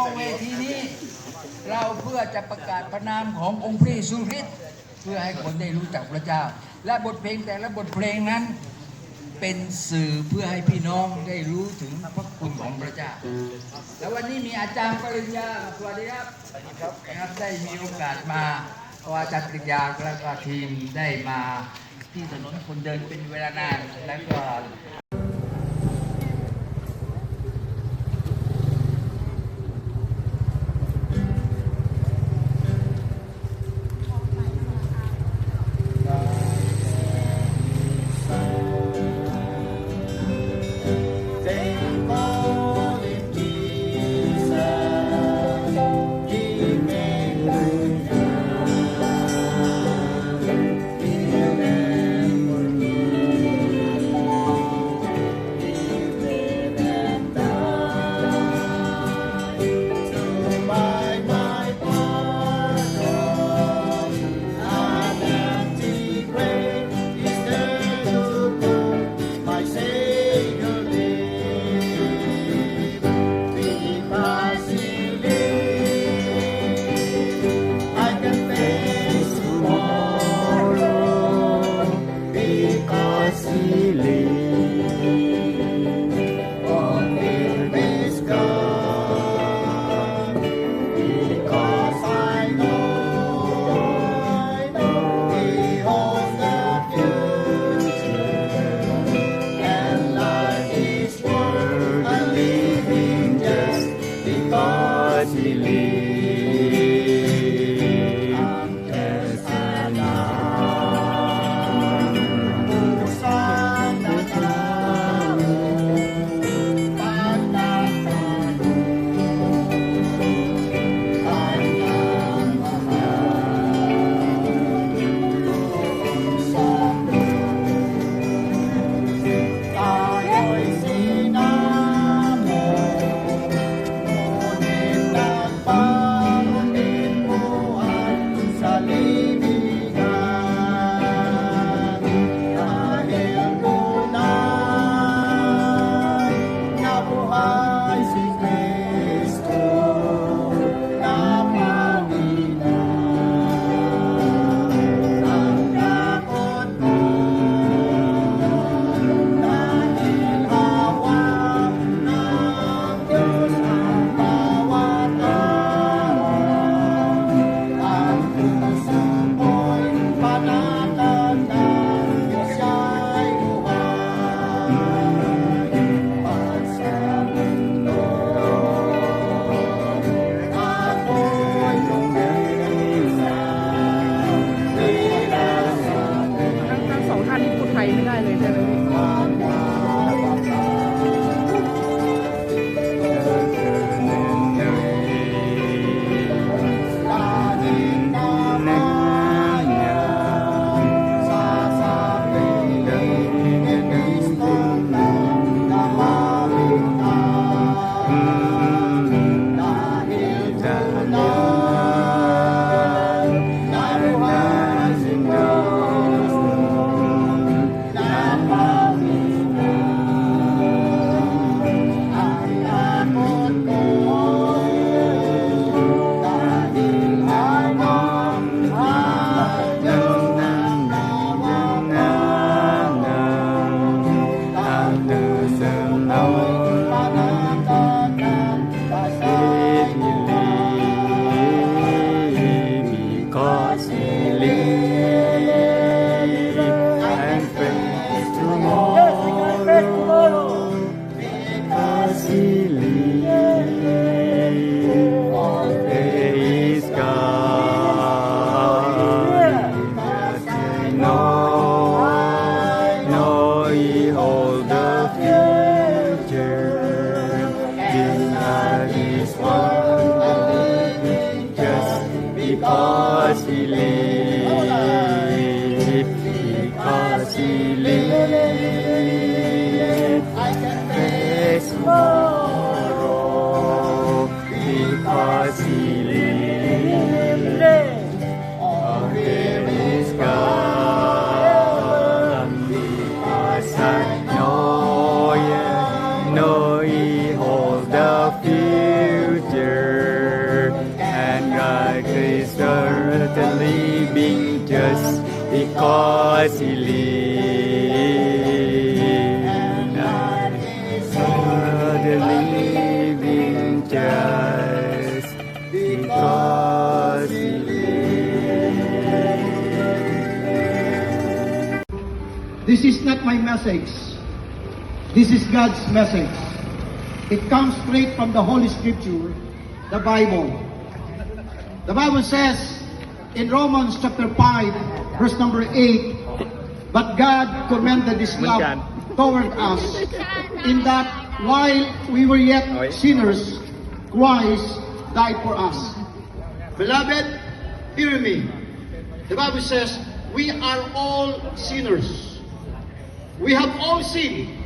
องเวทีนี้เราเพื่อจะประกาศพระนามขององค์พระเยซูคริสต์เพื่อให้คนได้รู้จักพระเจ้าและบทเพลงแต่ละบทเพลงนั้นเป็นสื่อเพื่อให้พี่น้องได้รู้ถึงพระคุณของพระเจ้าแล้ววันนี้มีอาจารย์ปริญญาสวัสดีครับนะครับได้มีโอกาสมาเพราะอาจารย์ปริญญาและก็ทีมได้มาที่ถนนคนเดินเป็นเวลานานแล้วก็ไม่ได้เลยใช่ไหมBecause he lives, because he lives, I can face tomorrow. Because he lives, all there is God. Because I know, yeah, know he holds the future. because He lives. The living just because He lives. This is not my message. This is God's message. It comes straight from the Holy Scripture, the Bible. The Bible says in Romans chapter 5, verse number 8, but God commended His love toward us in that while we were yet sinners, Christ died for us. Beloved, hear me. The Bible says we are all sinners. We have all sinned.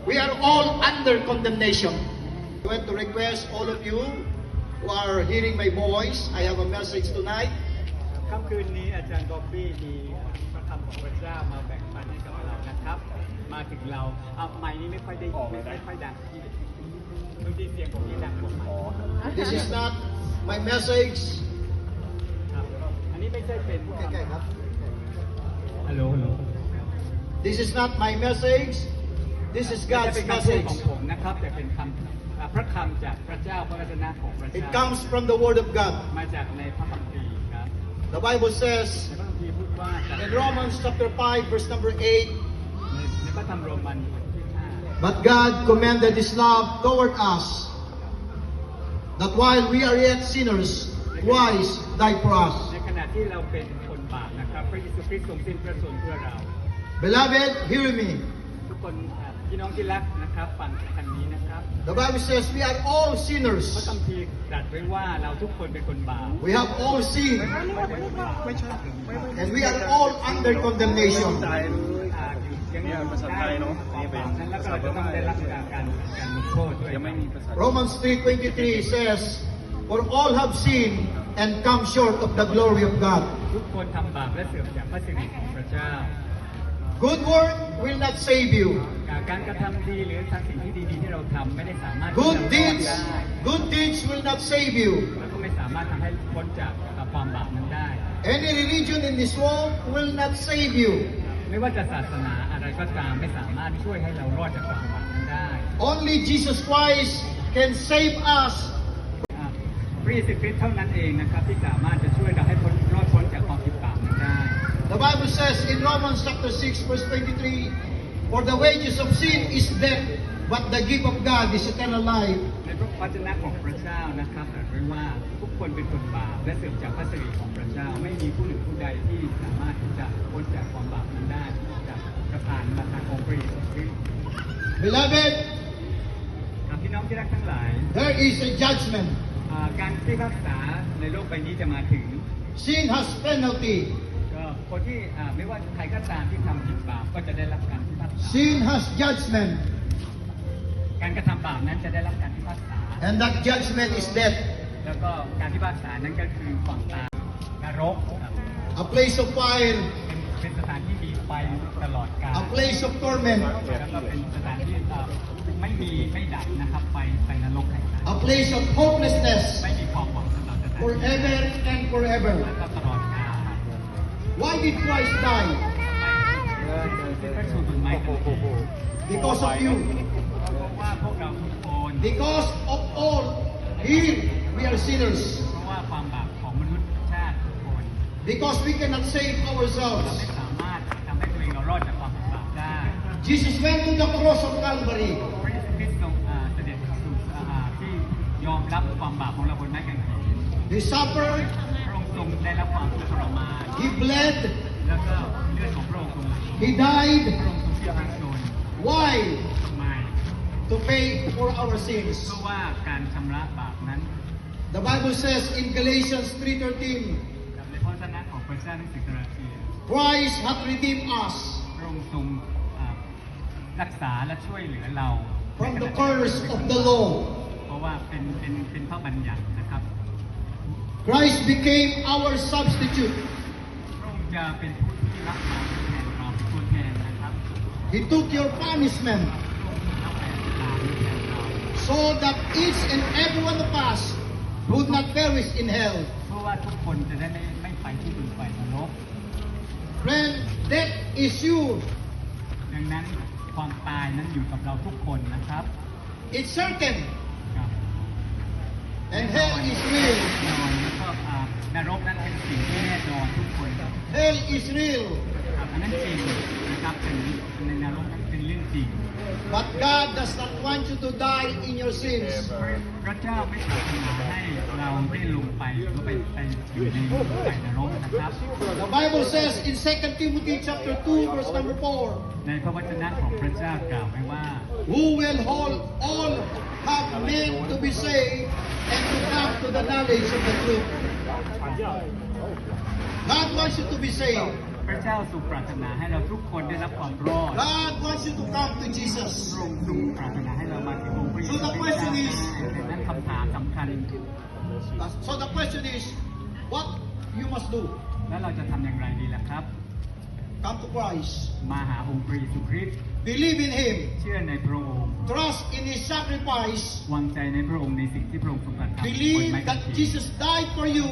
We are all under condemnation. I want to request all of you who are hearing my voice, I have a message tonight. ค่ำคืนนี้อาจารย์บ๊อบบี้มีพระคำของพระเจ้ามาแบ่งปันให้กับเรานะครับ มาถึงเราไมค์นี้ไม่ค่อยได้ไม่ค่อยดังบางทีเสียงผมนี่ดังกว่าไมค์ This is not my message. ครับอันนี้ไม่ใช่เป็น ใกล้ๆครับ ฮัลโหลฮัลโหล This is not my message. This is จะ God's เป็นคำพูด message. ของผมนะครับแต่เป็นคำพระคำจากพระเจ้าพระวจนะของพระ It เจ้า comes from the Word of God. มาจากในพระคัมภีร์ครับ The Bible says ในพระคัมภีร์พูดว่าจาก in Romans chapter 5, verse number 8, ในพระธรรมโรมันบทที่ but God commended His love toward us, that while we are yet sinners, Christ died for 5 us. ในขณะที่เราเป็นคนบาปนะครับพระเยซูคริสต์ทรงสิ้นพระชนม์เพื่อเรา Beloved, hear me. ทุกคนพี่น้องที่รักนะครับฟังคำนี้นะครับ The Bible says we are all พระ sinners. คัมภีร์ตรัสไว้ว่าเราทุกคนเป็นคนบาป We have all sinned, and we are all under condemnation. อย่างนี้ภาษาไทยเนาะนั้นแล้วก็เราจะต้องได้รับการลงโทษด้วยยังไม่มีภาษา Romans 3:23 says, for all have sinned and come short of the glory of God. ทุกคนทำบาปและเสื่อมจากพระสิริของพระเจ้า Good work will not save you. การกระทำดีหรือทำสิ่งที่ดีๆที่เราทำไม่ได้สามารถ Good ที่จะรอด deeds, ได้ good deeds will not save you. แล้วก็ไม่สามารถทำให้พ้นจากความบาปนั้นได้ Any religion in this world will not save you. ไม่ว่าจะศาสนาอะไรก็ตามไม่สามารถช่วยให้เรารอดจากความบาปนั้นได้ Only Jesus Christ can save us. พระเยซูคริสต์เท่านั้นเองนะครับที่สามารถจะช่วยเราให้รอดพ้นจากความผิดบาปนั้นได้ The Bible says in Romans chapter 6, verse 23, for the wages of sin is death, but the gift of God is eternal life. ในพระวจนะของพระเจ้านะครับตรัสไว้ว่าทุกคนเป็นคนบาปและเสื่อมจากพระสิริของพระเจ้าไม่มีผู้หนึ่งผู้ใดที่สามารถที่จะพ้นจากความบาปนั้นได้จากประทานมาทางองค์พระเยซูคริสต์ Beloved, พี่น้องที่รักทั้งหลาย there is a judgment. การพิพากษาในโลกใบนี้จะมาถึง Sin has penalty. ก็คนที่ไม่ว่าใครก็ตามที่ทำผิดบาปก็จะได้รับการพิพากษา Sin has judgment, การกระทำบาปนั้นจะได้รับการพิพากษา and that judgment is death. แล้วก็การพิพากษานั้นก็คือความตายนรกครับ A place of fire, เป็นสถานที่มีไฟตลอดกาล a place of torment, แล้วก็เป็นสถานที่ไม่ดับนะครับไฟนรกแห่งนั้น a place of hopelessness ไม่มีความหวังสำหรับสถานที่ forever and forever. แล้วก็ตลอดกาล Why did Christ die? ที่พระชูเป็นไม้กางเขน Because of you. เพราะว่าพวกเราทุกคน Because of all, here we are sinners. เพราะว่าความบาปของมนุษย์ชาติทุกคน Because we cannot save เรา ourselves. ไม่สามารถทำให้ตัวเองเรารอดจากความผิดบาปได้ Jesus went to the cross of Calvary. พระเยซูคริสต์ทรงเสด็จสู่ที่ยอมรับความบาปของเราบนไม้กางเขน He suffered, พระองค์ทรงได้รับความทุกข์ทรมาน He bled, แล้วก็เลือดของพระองค์ทรงไหล He died. พระองค์ทรงสิ้นพระชนม์ Why? ทำไม To pay for our sins. เพราะว่าการชำระบาปนั้น The Bible says in Galatians 3:13, ในพระวจนะของพระเจ้าในสิกราเทีย Christ hath redeemed us พระองค์ทรงรักษาและช่วยเหลือเรา from the curse of the law. เพราะว่าเป็นพระบัญญัตินะครับ Christ became our substitute. พระองค์จะเป็นผู้ที่รับบาปแทนเราเป็นผู้แทนนะครับ He took your punishment รับแทนบาปแทนเรา so that each and every one of us would not perish in hell. เพราะว่าทุกคนจะได้ไม่ไปที่ดินไฟนรก Friend, death is sure. ดังนั้นความตายนั้นอยู่กับเราทุกคนนะครับ It's certain. ครับ And hell is real. แน่นอนแล้วก็นรกนั้นเป็นสิ่งที่แน่นอนทุกคนครับ Hell is real. อันนั้นจริงนะครับเป็นในนรกนั้นเป็นเรื่องจริง But God does not want you to die in your sins. พระเจ้าไม่ปรารถนาให้เราได้ลงไปหรือไปอยู่ในไฟนรกนะครับ The Bible says in 2 Timothy chapter 2 verse number 4, ในพระวจนะของพระเจ้ากล่าวไว้ว่า who will all have men to be saved and to come to the knowledge of the truth. God wants you to be saved. พระเจ้าทรงปรารถนาให้เราทุกคนได้รับความรอด God wants you to come to พ Jesus. ระองค์ทรงปรารถนาให้เรามาถึงองค์พระเยซู So the คริสต์ question ได้ is- ดังนั้นคำถามสำคัญ So the question is, what you must do? แล้วเราจะทำอย่างไรดีล่ะครับ Come to Christ. มาหาองค์พระเยซูคริสต์ Believe in Him. เชื่อในพระองค์ Trust in His sacrifice. วางใจในพระองค์ในสิ่งที่พระองค์ทรงกระทำบน Believe ไม้กาง that เขน Jesus died for you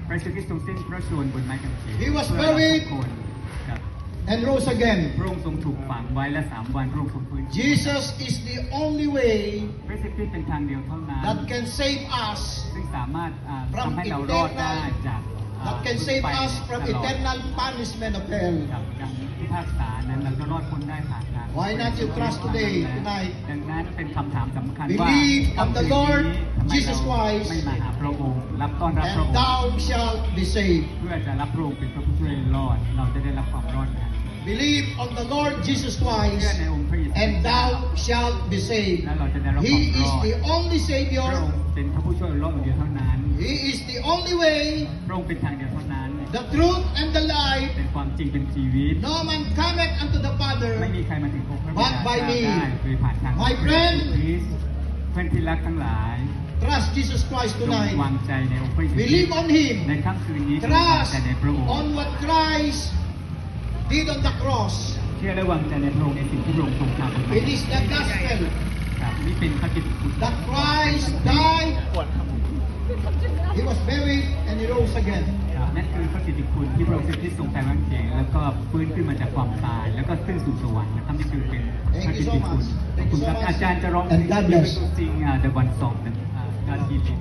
พระเยซูคริสต์ทรงสิ้นพระชนม์บนไม้กางเขน He was เพื่อเรา buried ทุกคนครับ and rose again. พระองค์ทรงถูกฝังไว้และ3 วันพระองค์ทรงฟื้น Jesus is the only way พระเยซูคริสต์เป็นทางเดียวเท่านั้น that can save us, ซึ่งสามารถ From ทำให้เรารอดได้จาก that can save us from ตลอด eternal punishment of hell. กับการพิพากษานั้นเราจะรอดพ้นได้ผ่านการ Why not you trust today, tonight? ดังนั้นเป็นคำถามสำคัญว่า Believe on the Lord ทำไม Jesus เรา Christ ไม่มาหาพระองค์รับต้อนรับพระอง And ค์ thou shalt be saved. เพื่อจะรับพระองค์เป็นพระผู้ช่วยรอด เราจะได้รับความรอดนะ Believe on the Lord Jesus เชื่อ Christ ในองค์พระเยซู and thou shalt be saved. และเราจะได้รับค He วามร is อด the only พระ Savior. องค์เป็นพระผู้ช่วยรอดเดียวเท่านั้น He is the only way, พระองค์เป็นทางเดียวเท่านั้น the truth and the life. เป็นความจริงเป็นชีวิต No man cometh unto the ไม่ Father มีใครมาถึงองค์พระบิ But ดา by ได้ me โดยผ่านทาง My friend พระเยซูคริสต์เพื่อนที่รักทั้งหลาย Trust Jesus Christ จง tonight. วางใจในองค์พระเยซูคริส Believe ต์ on Him. ในค่ำคืนนี้จงวาง Trust ใจในพระองค์ on what Christ did on the cross. เชื่อและวางใจในพระองค์ในสิ่งที่พระองค์ทรงทำบนไม้ It is the gospel ครับนี่เป็นพระกิตติคุณ that Christ died, He was buried, and He rose again. ครับนั่นคือพระกิตติคุณที่พระองค์ที่ทรงแต่วันเขียนแล้วก็ฟื้นขึ้นมาจากความตาย แล้วก็ขึ้นสู่สวรรค์นะครับนี่คือเป็นพระกิตติคุณขอบคุณครับอาจารย์จะร้องเพลง And God bless. จริงThe One Song การทีลิ